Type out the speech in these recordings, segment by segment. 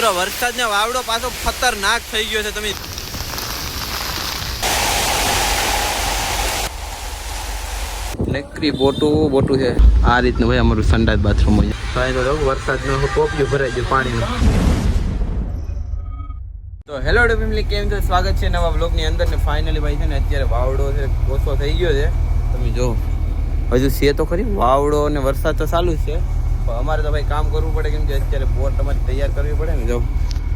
મિત્રો વરસાદનો વાવડો પાછો ખતરનાક થઈ ગયો છે. તમે નકરી બોટું છે આ રીતનું ભાઈ અમારું સંડાસ બાથરૂમ હોય. ભાઈ તો વરસાદનો ટોપિયું ભરાઈ ગયું પાણીનું. તો હેલો ફેમિલી, કેમ છો? સ્વાગત છે નવા બ્લોગની અંદર. ને ફાઇનલી ભાઈ છે ને અત્યારે વાવડો છે ઓછો થઈ ગયો છે. તમે જો હજુ છે તો ખરી વાવડો અને વરસાદ તો ચાલુ જ છે. પણ અમારે તો ભાઈ કામ કરવું પડે, કેમ કે અત્યારે બોટ અમારે તૈયાર કરવી પડે ને. જો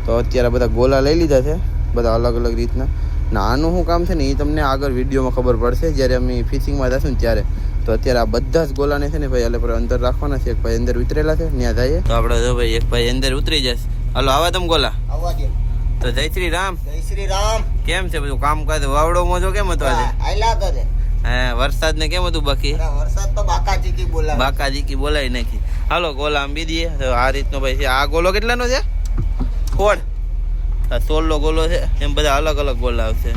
તો અત્યારે બધા ગોલા લઈ લીધા છે, બધા અલગ અલગ રીતના. ને આનું શું કામ છે ને એ તમને આગળ વિડીયોમાં ખબર પડશે જ્યારે અમે ફિશિંગમાં જશું ને ત્યારે. તો અત્યારે આ બધા જ ગોલાને છે ને ભાઈ એટલે અંદર રાખવાના છે. એક ભાઈ અંદર ઉતરેલા છે, ત્યાં જઈએ તો આપણે જો ભાઈ એક ભાઈ અંદર ઉતરી જશે. હાલો આવા તમે ગોલા આવવા દે. તો જય શ્રી રામ. જય શ્રી રામ. કેમ છે બધું કામકાજ? વાવડો મોજો કેમ હતો આજે? આયલા કરે. હા, વરસાદ ને કેમ હતું? બાકી વરસાદ તો બાકાજીકી બોલાવી નાખી. હાલો ગોલા આંબી દઈએ. આ રીતનો ભાઈ છે. આ ગોલો કેટલાનો છે? 16 ગોલો છે. એમ બધા અલગ અલગ ગોલા આવશે.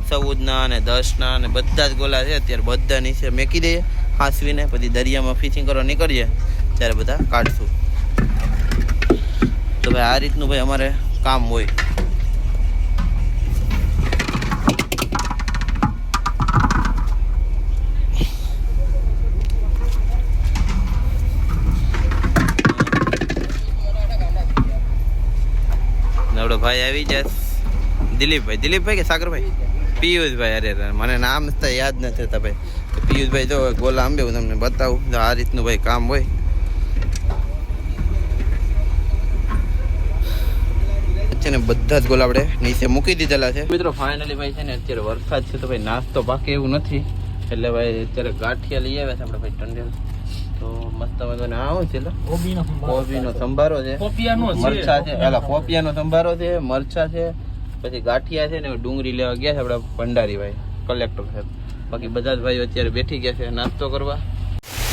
14ના અને 10ના અને બધા જ ગોલા છે. અત્યારે બધા નીચે મેકી દઈએ હાંસવીને, પછી દરિયામાં ફિશિંગ કરવા નીકળીએ ત્યારે બધા કાઢશું. તો ભાઈ આ રીતનું ભાઈ અમારે કામ હોય. નવડો ભાઈ આવી જાય દિલીપભાઈ કે સાગરભાઈ? પિયુષભાઈ. અરે મને નામ યાદ નથી થતા ભાઈ. પિયુષભાઈ જો ગોલા આંબે હું તમને બતાવું. આ રીતનું ભાઈ કામ હોય. છે ને બધા જ ગોલા આપણે નીચે મૂકી દીધેલા છે. મિત્રો ફાઇનલી ભાઈ છે ને અત્યારે વરસાદ છે તો ભાઈ નાસ્તો બાકી એવું નથી. એટલે ભાઈ અત્યારે ગાંઠિયા લઈ આવ્યા છે આપણે ભાઈ ટંડેલ. તો મસ્ત મજાનો આવો છે કોબીનો સંભારો છે, મરચા છે, પોપિયાનો સંભારો છે, મરચા છે, પછી ગાંઠિયા છે ને ડુંગળી લેવા ગયા છે આપડા ભંડારી ભાઈ કલેક્ટર સાહેબ. બાકી બધા જ ભાઈઓ અત્યારે બેઠી ગયા છે નાસ્તો કરવા.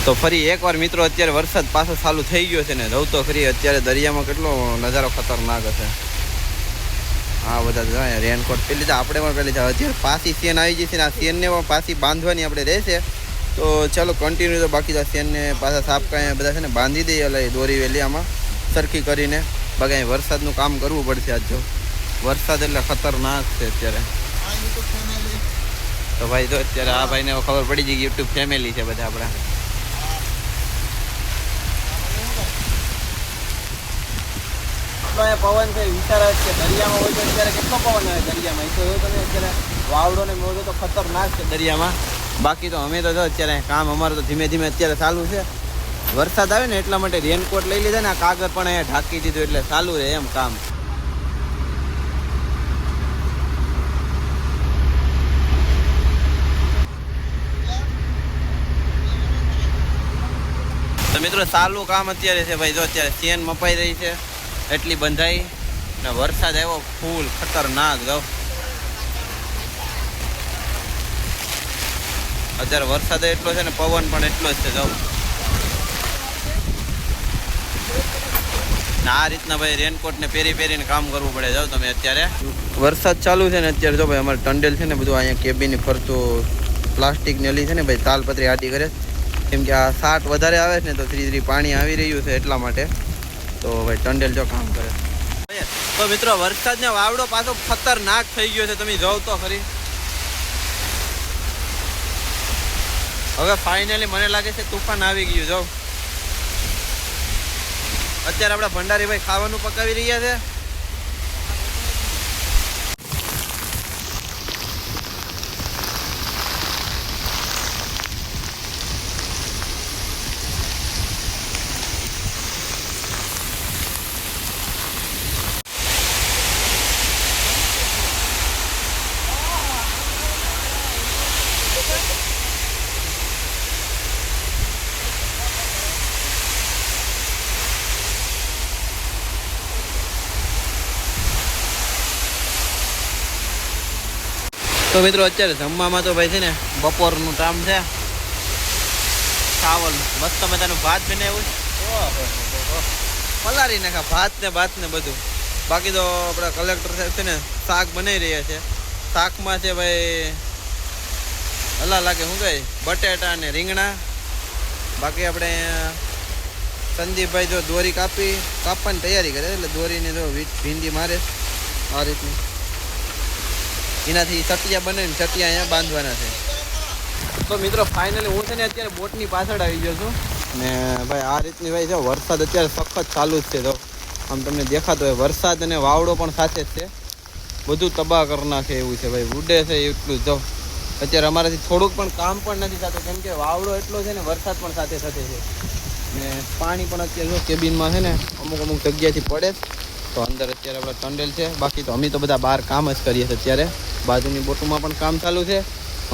તો ફરી એકવાર મિત્રો અત્યારે વરસાદ પાછો ચાલુ થઈ ગયો છે ને. રહું તો ખરી અત્યારે દરિયામાં કેટલો નજારો ખતરનાક હશે. હા બધા રેનકોટ પેલી તો આપણે પણ પેલી અત્યારે પાછી સેન આવી જશે ને આ સેનને પણ પાછી બાંધવાની આપણે રહેશે. તો ચાલો કન્ટિન્યુ. તો બાકી સેનને પાછા સાફ કાંઈ બધા છે ને બાંધી દઈએ એટલે દોરી વેલી આમાં સરખી કરીને. બાકી અહીં વરસાદનું કામ કરવું પડશે. આજ જો વરસાદ એટલે ખતરનાક છે અત્યારે. તો ભાઈ તો અત્યારે આ ભાઈને ખબર પડી ગઈ યુટ્યુબ ફેમિલી છે બધા આપણા. પવન છે વિચાર છે દરિયામાં હોય તો અત્યારે કેટલો પવન આવે દરિયામાં. તો એવું તમે અત્યારે વાવડો ને મોજો તો ખતરનાક છે દરિયામાં. બાકી તો અમે તો જો અત્યારે કામ અમારું તો ધીમે ધીમે અત્યારે ચાલુ છે. વરસાદ આવે ને એટલા માટે રેનકોટ લઈ લીધા ને આ કાગળ પણ અહીંયા ઢાંકી દીધું એટલે ચાલુ રહે એમ કામ. તો મિત્રો ચાલુ કામ અત્યારે છે ભાઈ. જો અત્યારે ચેન મપાઈ રહી છે એટલી બંધાઈ ને વરસાદ આવ્યો ફૂલ ખતરનાક. જો અત્યારે વરસાદ એટલો છે ને પવન પણ એટલો જ છે. જો આ રીતના ભાઈ રેનકોટ ને પહેરીને કામ કરવું પડે. જાઓ તમે અત્યારે વરસાદ ચાલુ છે ને અત્યારે જો ભાઈ અમારે ટંડેલ છે ને બધું અહીંયા કેબિનની ફરતું પ્લાસ્ટિક નેલી છે ને ભાઈ તાલપત્રી આટી કરે. કેમ કે આ સાટ વધારે આવે છે ને તો ધીરે ધીરે પાણી આવી રહ્યું છે એટલા માટે. તો ભાઈ ટંડેલ જો કામ કરે. તો મિત્રો વરસાદનો વાવડો પાછો ખતરનાક થઈ ગયો છે. તમે જોવ તો ખરી. હવે ફાઇનલી મને લાગે છે તુફાન આવી ગયું. જો અત્યારે આપણા ભંડારી ભાઈ ખાવાનું પકાવી રહ્યા છે. તો મિત્રો અત્યારે જમવામાં તો ભાઈ છે ને બપોરનું કામ છે. ચાવલ મસ્ત મજાનું ભાત બનાવ્યું. પલારી નાખા ભાત ને બધું. બાકી તો આપણા કલેક્ટર સાહેબ છે ને શાક બનાવી રહ્યા છે. શાકમાં છે ભાઈ અલા લાગે શું કહે બટેટા ને રીંગણા. બાકી આપણે સંદીપભાઈ જો દોરી કાપવાની તૈયારી કરે એટલે દોરીને જો ભીંડી મારે આ રીતની, એનાથી ચટિયા બને ને ચટિયા અહીંયા બાંધવાના છે. તો મિત્રો ફાઇનલી હું છે ને અત્યારે બોટની પાછળ આવી ગયો છું ને ભાઈ આ રીતની ભાઈ જો વરસાદ અત્યારે સખત ચાલુ જ છે. તો આમ તમને દેખાતો હોય વરસાદ અને વાવડો પણ સાથે જ છે, બધું તબાહ કરી નાખે એવું છે ભાઈ, ઉડે છે એટલું જ. જો અત્યારે અમારાથી થોડુંક પણ કામ પણ નથી થતું કેમ કે વાવડો એટલો છે ને, વરસાદ પણ સાથે સાથે છે ને પાણી પણ અત્યારે જો કેબિનમાં છે ને અમુક જગ્યાએથી પડે તો અંદર અત્યારે આપણે ટંડેલ છે. બાકી તો અમે તો બધા બહાર કામ જ કરીએ છીએ અત્યારે. બાજુની બોટમાં પણ કામ ચાલુ છે,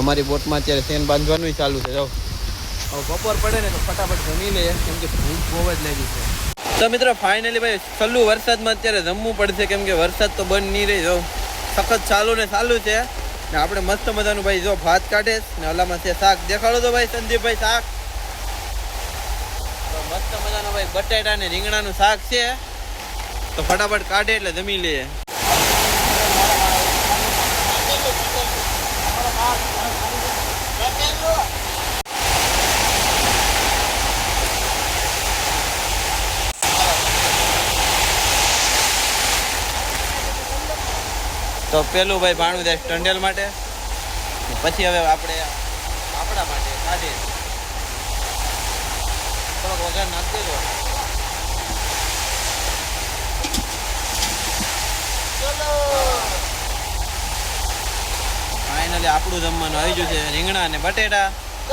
અમારી બોટમાં અત્યારે સેન બાંધવાનું ચાલુ છે. જો હવે બપોર પડે ને તો ફટાફટ જમી લઈએ કેમ કે ભૂખ બહુ જ લાગી છે. તો મિત્રો ફાઇનલી ભાઈ છેલ્લું વરસાદમાં અત્યારે જમવું પડશે કેમ કે વરસાદ તો બંધ નહીં રહી. જો સખત ચાલુ છે ને આપણે મસ્ત મજાનું ભાઈ જો ભાત કાઢે ને ઓલામાં છે શાક. દેખાડો તો ભાઈ સંદીપભાઈ શાક મસ્ત મજાનું ભાઈ બટેટા ને રીંગણાનું શાક છે. તો ફટાફટ કાઢે એટલે જમી લઈએ. તો પેલું ભાઈ ભાણું જાય ટંડેલ માટે, પછી હવે આપણે આપણા માટે કાઢીએ. થોડોક વઘાર નાખી દેજો. ફાઇનલી આપણું જમવાનું આવી ગયું છે. રીંગણા અને બટેટા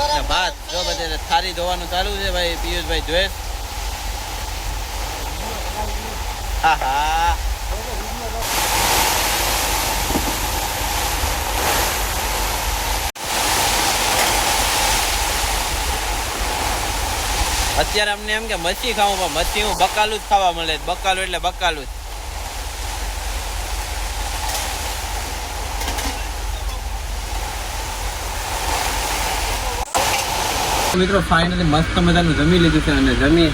અને ભાત. જો બધે થાળી ધોવાનું ચાલુ છે ભાઈ પિયુષભાઈ જોએ. હા હા અત્યારે અમને એમ કે મચ્છી ખાવું પણ મચ્છી હું બકાલું જ ખાવા મળે. બકાલું એટલે બકાલું જ. મિત્રો ફાઇનલી મસ્ત મજાનું જમી લીધું છે અને જમી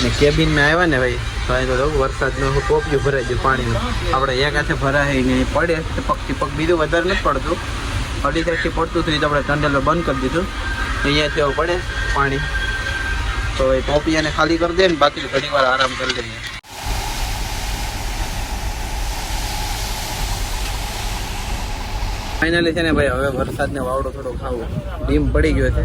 ને કેબિનમાં આવ્યા ને ભાઈ તો વરસાદનું ટોપિયું ભરાઈ ગયું પાણીનું. આપણે એક હાથે ભરાય ને પડે ટીપક બીજું વધારે નથી પડતું, અઢી સાઈડથી પડતું હતું એ તો આપણે ટંડેલ બંધ કરી દીધું. અહીંયાથી હવે પડે પાણી તો એ ટોપિયાને ખાલી કરી દે ને બાકી ઘણી વાર આરામ કરી લઈએ. ફાઇનલી છે ને ભાઈ હવે વરસાદને વાવડો થોડો ખાવો ડીમ પડી ગયો છે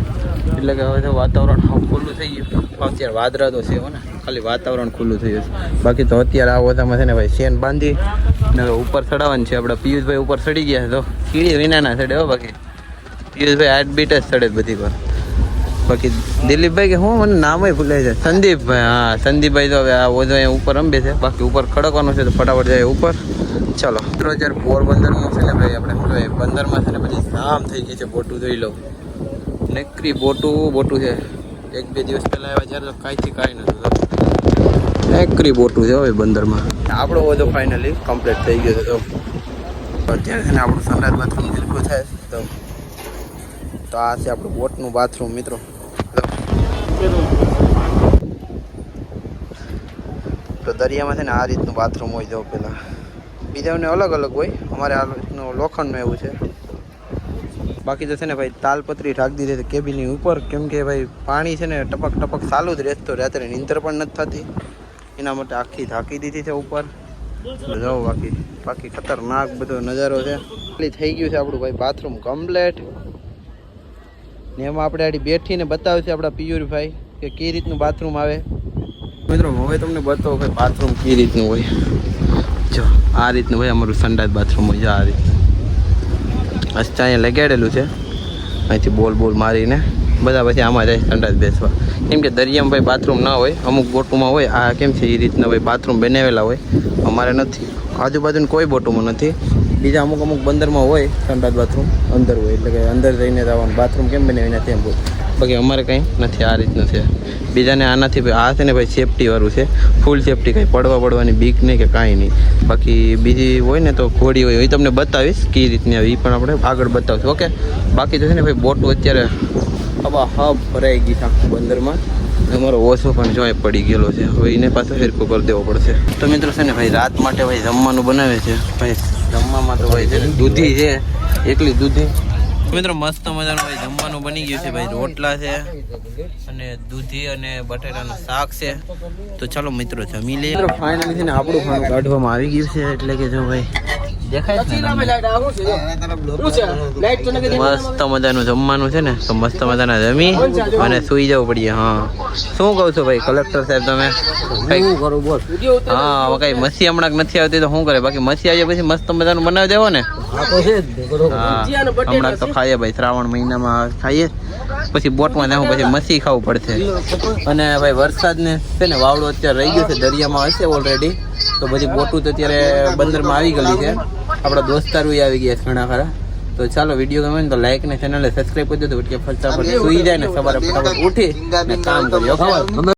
એટલે કે હવે વાતાવરણ ખુલ્લું થઈ ગયું. અત્યારે વાદળા તો છે ને, ખાલી વાતાવરણ ખુલ્લું થયું છે. બાકી તો અત્યારે આ ઓછામાં છે ને ભાઈ શેન બાંધી ને ઉપર ચડાવવાનું છે. આપણા પિયુષભાઈ ઉપર ચડી ગયા તો કીડી વિનાના ચડે હો. બાકી પિયુષભાઈ હાર્ટ બીટ જ ચડે બધી પર. બાકી દિલીપભાઈ કે હું મને નામ ભૂલાય છે, સંદીપભાઈ. હા સંદીપભાઈ તો હવે આ ઓજો અહીંયા ઉપર રંબે છે. બાકી ઉપર ખડકવાનું છે તો ફટાફટ જાય ઉપર. ચાલો મિત્રો અત્યારે પોરબંદરમાં છે ને ભાઈ આપણે જોઈએ બંદરમાં છે ને પછી જામ થઈ ગઈ છે. બોટું જોઈ લઉં નકરી બોટું છે. 1-2 દિવસ પહેલાં આવ્યા જ્યારે તો કાંઈથી કાંઈ નહોતું. નકરી બોટું છે હવે બંદરમાં. આપણો ઓજો ફાઇનલી કમ્પ્લીટ થઈ ગયો છે. તો અત્યારે છે ને આપણું સંરાજ બાથરૂમ બિલકુલ થાય તો આ છે આપણું બોટનું બાથરૂમ મિત્રો. તો દરિયામાં છે ને આ રીતનું બાથરૂમ હોય. જો પેલા બીજાને અલગ અલગ હોય, અમારે આ રીતનું લોખંડનું એવું છે. બાકી તો છે ને ભાઈ તાલપત્રી ઢાંકી દીધી છે કેબિનની ઉપર કેમ કે ભાઈ પાણી છે ને ટપક ચાલુ જ રહેતો, રાત્રે નીંદર પણ નથી થતી એના માટે આખી ઢાંકી દીધી છે ઉપર. જાઓ બાકી ખતરનાક બધો નજારો છે. થઈ ગયું છે આપણું ભાઈ બાથરૂમ કમ્પ્લેટ ને એમાં આપણે આડી બેઠીને બતાવશે આપણા પિયુરભાઈ કે કઈ રીતનું બાથરૂમ આવે. મિત્રો હવે તમને બતાવો ભાઈ બાથરૂમ કઈ રીતનું હોય. જો આ રીતનું ભાઈ અમારું સંડાસ બાથરૂમ હોય. આ રીતનું અચ્છા અહીંયા લગાડેલું છે. અહીંથી બોલ મારીને બધા પછી આમાં જાય સંડાસ બેસવા. કેમ કે દરિયામાં ભાઈ બાથરૂમ ના હોય, અમુક બોટોમાં હોય. આ કેમ છે એ રીતના ભાઈ બાથરૂમ બનાવેલા હોય, અમારે નથી. આજુબાજુની કોઈ બોટોમાં નથી. બીજા અમુક બંદરમાં હોય સંડાસ બાથરૂમ અંદર હોય એટલે કે અંદર જઈને જવાનું. બાથરૂમ કેમ બનાવીને તેમ હોય. બાકી અમારે કંઈ નથી, આ રીતનું છે. બીજાને આનાથી ભાઈ આ છે ને ભાઈ સેફ્ટીવાળું છે, ફૂલ સેફ્ટી. કંઈ પડવાની બીક નહીં કે કાંઈ નહીં. બાકી બીજી હોય ને તો ઘોડી હોય એ તમને બતાવીશ કઈ રીતની આવે એ પણ આપણે આગળ બતાવશું. ઓકે બાકી તો છે ને ભાઈ બોટું અત્યારે હબ ભરાઈ ગઈ છે આખું બંદરમાં. અમારો ઓછો પણ જોઈ પડી ગયેલો છે. હવે એને પાછો હેરકો કરી દેવો પડશે. તો મિત્રો છે ને ભાઈ રાત માટે ભાઈ જમવાનું બનાવે છે. ભાઈ જમવામાં તો ભાઈ છે ને દૂધી છે, એકલી દૂધી મિત્રો મસ્ત મજાનું ભાઈ જમવાનું બની ગયું છે ભાઈ. રોટલા છે અને દૂધી અને બટેટાનું શાક છે. તો ચાલો મિત્રો જમી લઈએ. મિત્રો ફાઇનલી છે ને આપણું ખાણું કાઢવામાં આવી ગયું છે. એટલે કે જો ભાઈ દેખાય છે ને મસ્ત મજાનું જમવાનું છે ને. તો મસ્ત મજાના જમી અને સુઈ જવું પડીએ. હા શું કહું છો ભાઈ કલેક્ટર સાહેબ તમે? હા હવે કઈ મસી હમણાં નથી આવતી તો શું કરે? બાકી મસી આવી પછી મસ્ત મજાનું બનાવી દેવો ને. હમણાં તો ખાઈએ ભાઈ, શ્રાવણ મહિનામાં ખાઈએ, પછી બોટમાં જાઉં પછી મસી ખાવું પડશે. અને ભાઈ વરસાદ ને છે ને વાવડું અત્યારે રહી ગયું છે, દરિયામાં હશે ઓલરેડી. તો બધી બોટું તો અત્યારે બંદરમાં આવી ગયેલી છે. આપણા દોસ્તારો આવી ગયા છે ઘણા ખરા. તો ચાલો વિડીયો ગમે ને તો લાઈક ને ચેનલને સબસ્ક્રાઈબ કરી દો. તો ફટાફટ સુઈ જાય ને સવારે ફટાફટ ઉઠી ને કામ કરીએ.